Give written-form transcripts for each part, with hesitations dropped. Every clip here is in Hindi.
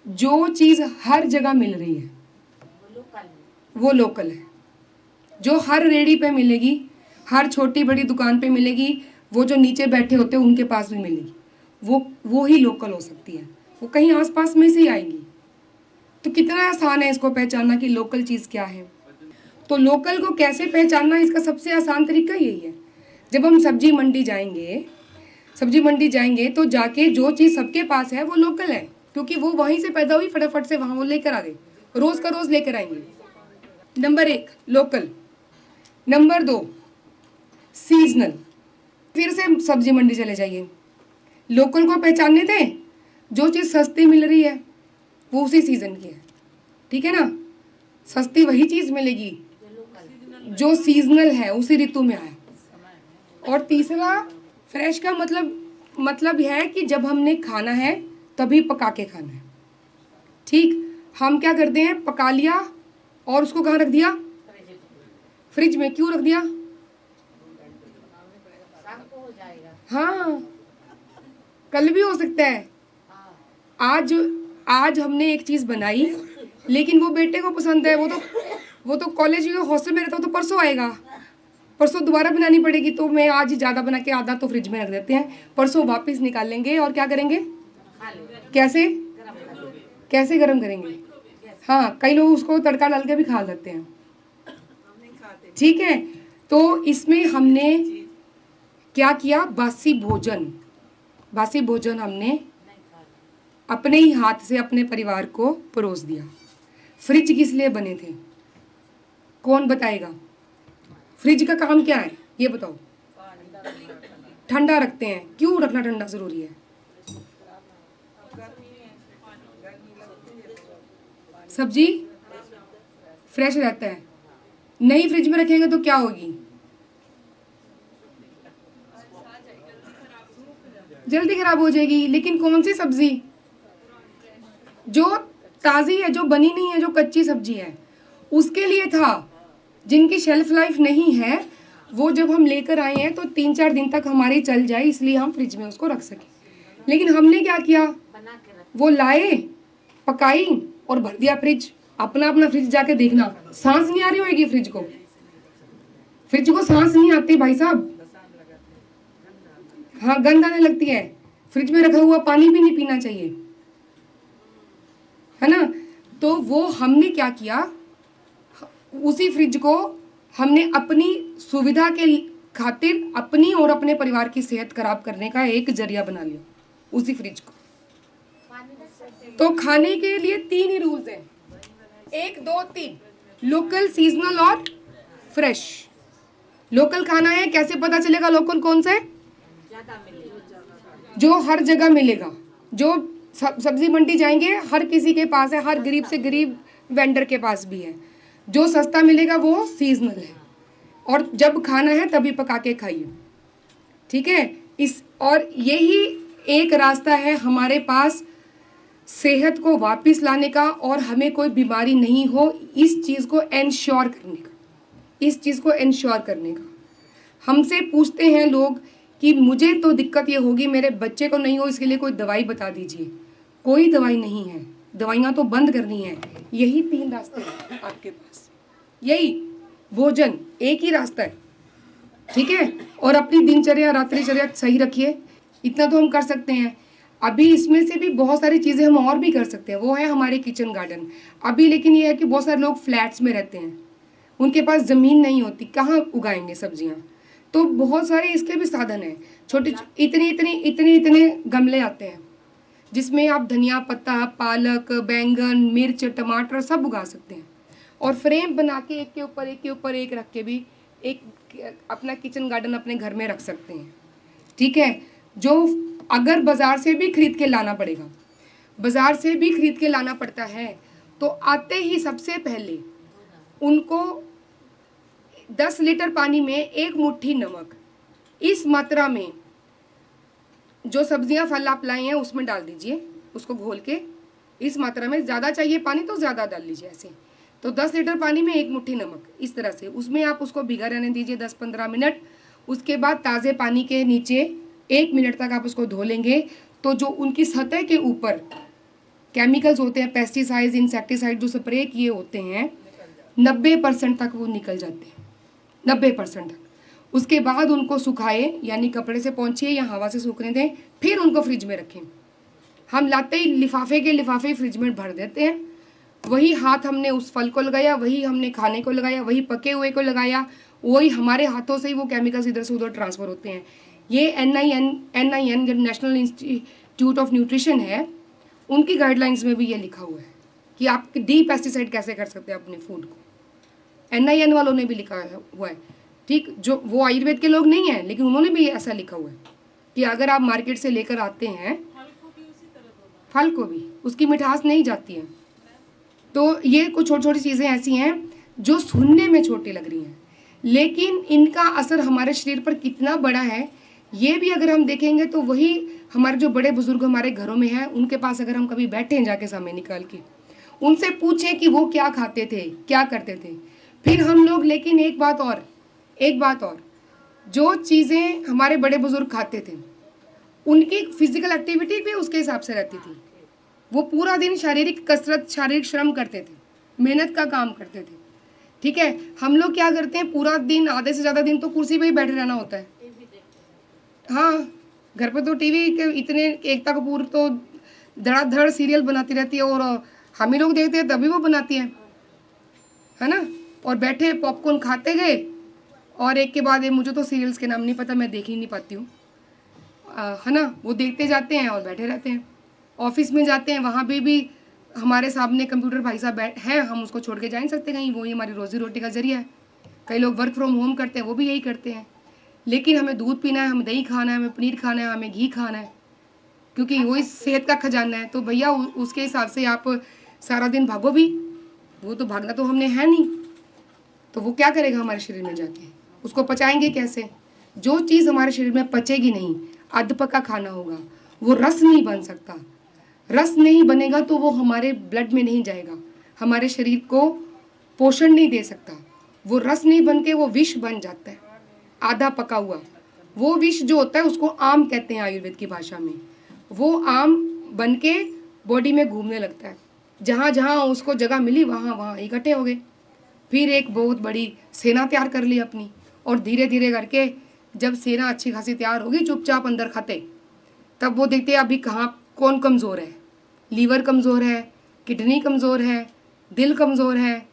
जो चीज़ हर जगह मिल रही है वो लोकल है। जो हर रेडी पे मिलेगी, हर छोटी बड़ी दुकान पे मिलेगी, वो जो नीचे बैठे होते हैं उनके पास भी मिलेगी, वो ही लोकल हो सकती है। वो कहीं आसपास में से ही आएंगी। तो कितना आसान है इसको पहचानना कि लोकल चीज़ क्या है। तो लोकल को कैसे पहचानना, इसका सबसे आसान तरीका यही है। जब हम सब्जी मंडी जाएंगे तो जाके जो चीज़ सबके पास है वो लोकल है, क्योंकि वो वहीं से पैदा हुई, फटाफट से वहाँ वो लेकर आ गए, रोज़ का रोज़ लेकर आएंगे। Number 1 local. Number 2 seasonal. फिर से सब्जी मंडी चले जाइए, लोकल को पहचानने दें। जो चीज़ सस्ती मिल रही है वो उसी सीज़न की है, ठीक है ना। सस्ती वही चीज़ मिलेगी जो सीजनल है, उसी ऋतु में आए। और तीसरा फ्रेश का मतलब यह है कि जब हमने खाना है तभी पका के खाना है। ठीक, हम क्या करते हैं, पका लिया और उसको कहाँ रख दिया, फ्रिज में। क्यों रख दिया? हाँ, कल भी हो सकता है। आज हमने एक चीज़ बनाई, लेकिन वो बेटे को पसंद है, वो तो कॉलेज या हॉस्टल में रहता है, तो परसों आएगा, परसों दोबारा बनानी पड़ेगी। तो मैं आज ही ज़्यादा बना के आधा तो फ्रिज में रख देते हैं, परसों वापस निकाल लेंगे और क्या करेंगे, कैसे गर्म करेंगे। हाँ, कई लोग उसको तड़का डाल के भी खा लेते हैं, ठीक है। तो इसमें हमने क्या किया, बासी भोजन हमने अपने ही हाथ से अपने परिवार को परोस दिया। फ्रिज किस लिए बने थे, कौन बताएगा? फ्रिज का काम क्या है ये बताओ? ठंडा रखते हैं। क्यों रखना ठंडा जरूरी है? सब्जी फ्रेश रहता है। नहीं फ्रिज में रखेंगे तो क्या होगी, जल्दी खराब हो जाएगी। लेकिन कौन सी सब्जी जो ताज़ी है, जो बनी नहीं है, जो कच्ची सब्जी है, उसके लिए था। जिनकी शेल्फ लाइफ नहीं है, वो जब हम लेकर आए हैं तो 3-4 दिन तक हमारी चल जाए, इसलिए हम फ्रिज में उसको रख सकें। लेकिन हमने क्या किया, वो लाए, पकाई और भर दिया फ्रिज। अपना फ्रिज जाके देखना, सांस नहीं आ रही होगी फ्रिज को सांस नहीं आती भाई साहब। हाँ, गंध आने लगती है। फ्रिज में रखा हुआ पानी भी नहीं पीना चाहिए, है ना। तो वो हमने क्या किया, उसी फ्रिज को हमने अपनी सुविधा के खातिर अपनी और अपने परिवार की सेहत खराब करने का एक जरिया बना लिया, उसी फ्रिज को। तो खाने के लिए 3 ही रूल्स हैं, 1 2 3, लोकल, सीजनल और फ्रेश। लोकल खाना है, कैसे पता चलेगा लोकल कौन सा है? जो हर जगह मिलेगा। जो सब्जी मंडी जाएंगे, हर किसी के पास है, हर गरीब से गरीब वेंडर के पास भी है। जो सस्ता मिलेगा वो सीजनल है, और जब खाना है तभी पका के खाइए, ठीक है। और यही एक रास्ता है हमारे पास सेहत को वापस लाने का, और हमें कोई बीमारी नहीं हो, इस चीज़ को एंश्योर करने का। हमसे पूछते हैं लोग कि मुझे तो दिक्कत ये होगी, मेरे बच्चे को नहीं हो, इसके लिए कोई दवाई बता दीजिए। कोई दवाई नहीं है, दवाइयाँ तो बंद करनी है। यही 3 रास्ते हैं आपके पास, यही भोजन, एक ही रास्ता है, ठीक है। और अपनी दिनचर्या, रात्रिचर्या सही रखिए, इतना तो हम कर सकते हैं। अभी इसमें से भी बहुत सारी चीज़ें हम और भी कर सकते हैं, वो है हमारे किचन गार्डन। अभी लेकिन ये है कि बहुत सारे लोग फ्लैट्स में रहते हैं, उनके पास ज़मीन नहीं होती, कहाँ उगाएंगे सब्जियाँ। तो बहुत सारे इसके भी साधन हैं, छोटे इतने गमले आते हैं जिसमें आप धनिया पत्ता, पालक, बैंगन, मिर्च, टमाटर सब उगा सकते हैं। और फ्रेम बना के एक के ऊपर एक रख के भी एक अपना किचन गार्डन अपने घर में रख सकते हैं, ठीक है। जो अगर बाज़ार से भी खरीद के लाना पड़ता है, तो आते ही सबसे पहले उनको 10 लीटर पानी में 1 मुट्ठी नमक, इस मात्रा में जो सब्जियां फल आप लाए हैं उसमें डाल दीजिए, उसको घोल के। इस मात्रा में, ज़्यादा चाहिए पानी तो ज़्यादा डाल लीजिए ऐसे। तो 10 लीटर पानी में 1 मुट्ठी नमक, इस तरह से उसमें आप उसको भिगा रहने दीजिए 10-15 मिनट। उसके बाद ताज़े पानी के नीचे 1 मिनट तक आप उसको धो लेंगे, तो जो उनकी सतह के ऊपर केमिकल्स होते हैं, पेस्टिसाइड्स, इंसेक्टिसाइड जो स्प्रे किए होते हैं, 90% तक वो निकल जाते हैं, 90% तक। उसके बाद उनको सुखाए, यानी कपड़े से पोंछिए या हवा से सूखने दें, फिर उनको फ्रिज में रखें। हम लाते ही लिफाफे के लिफाफे फ्रिज में भर देते हैं, वही हाथ हमने उस फल को लगाया, वही हमने खाने को लगाया, वही पके हुए को लगाया, वही हमारे हाथों से ही वो केमिकल्स इधर से उधर ट्रांसफ़र होते हैं। ये NIN जो नेशनल इंस्टीट्यूट ऑफ न्यूट्रिशन है, उनकी गाइडलाइंस में भी ये लिखा हुआ है कि आप डी पेस्टिसाइड कैसे कर सकते हैं अपने फूड को। NIN वालों ने भी लिखा हुआ है, ठीक, जो वो आयुर्वेद के लोग नहीं हैं, लेकिन उन्होंने भी ऐसा लिखा हुआ है कि अगर आप मार्केट से लेकर आते हैं, फल को भी उसकी मिठास नहीं जाती है। तो ये कुछ छोटी छोटी चीज़ें ऐसी हैं जो सुनने में छोटी लग रही हैं, लेकिन इनका असर हमारे शरीर पर कितना बड़ा है ये भी अगर हम देखेंगे तो वही हमारे जो बड़े बुजुर्ग हमारे घरों में हैं, उनके पास अगर हम कभी बैठे हैं जाके समय निकाल के, उनसे पूछें कि वो क्या खाते थे, क्या करते थे, फिर हम लोग, लेकिन एक बात और, जो चीज़ें हमारे बड़े बुजुर्ग खाते थे उनकी फिजिकल एक्टिविटी भी उसके हिसाब से रहती थी। वो पूरा दिन शारीरिक कसरत, शारीरिक श्रम करते थे, मेहनत का काम करते थे, ठीक है। हम लोग क्या करते हैं, पूरा दिन, आधे से ज़्यादा दिन तो कुर्सी पे ही बैठे रहना होता है। हाँ, घर पे तो टीवी के इतने, एकता कपूर तो धड़ाधड़ सीरियल बनाती रहती है, और हम ही लोग देखते हैं तभी वो बनाती है ना। और बैठे पॉपकॉर्न खाते गए, और एक के बाद एक, मुझे तो सीरियल्स के नाम नहीं पता, मैं देख ही नहीं पाती हूँ, है ना। वो देखते जाते हैं और बैठे रहते हैं। ऑफिस में जाते हैं, वहाँ भी हमारे सामने कंप्यूटर भाई साहब हैं, हम उसको छोड़ के जा नहीं सकते कहीं, वही हमारी रोजी रोटी का जरिया है। कई लोग वर्क फ्रॉम होम करते हैं, वो भी यही करते हैं। लेकिन हमें दूध पीना है, हमें दही खाना है, हमें पनीर खाना है, हमें घी खाना है, क्योंकि वही सेहत का खजाना है। तो भैया उसके हिसाब से आप सारा दिन भागो भी, वो तो भागना तो हमने है नहीं, तो वो क्या करेगा हमारे शरीर में जाके, उसको पचाएंगे कैसे। जो चीज़ हमारे शरीर में पचेगी नहीं, अधपका खाना होगा, वो रस नहीं बन सकता। रस नहीं बनेगा तो वो हमारे ब्लड में नहीं जाएगा, हमारे शरीर को पोषण नहीं दे सकता। वो रस नहीं बन के वो विष बन जाता है, आधा पका हुआ। वो विष जो होता है उसको आम कहते हैं आयुर्वेद की भाषा में। वो आम बन के बॉडी में घूमने लगता है, जहाँ जहाँ उसको जगह मिली वहाँ वहाँ इकट्ठे हो गए। फिर एक बहुत बड़ी सेना तैयार कर ली अपनी, और धीरे धीरे करके जब सेना अच्छी खासी तैयार होगी, चुपचाप अंदर खाते, तब वो देखते हैं अभी कहाँ कौन कमज़ोर है। लीवर कमज़ोर है, किडनी कमज़ोर है, दिल कमज़ोर है,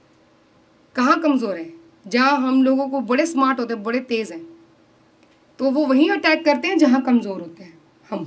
कहाँ कमज़ोर है। जहाँ हम लोगों को बड़े स्मार्ट होते हैं, बड़े तेज़ हैं, तो वो वहीं अटैक करते हैं जहाँ कमज़ोर होते हैं हम।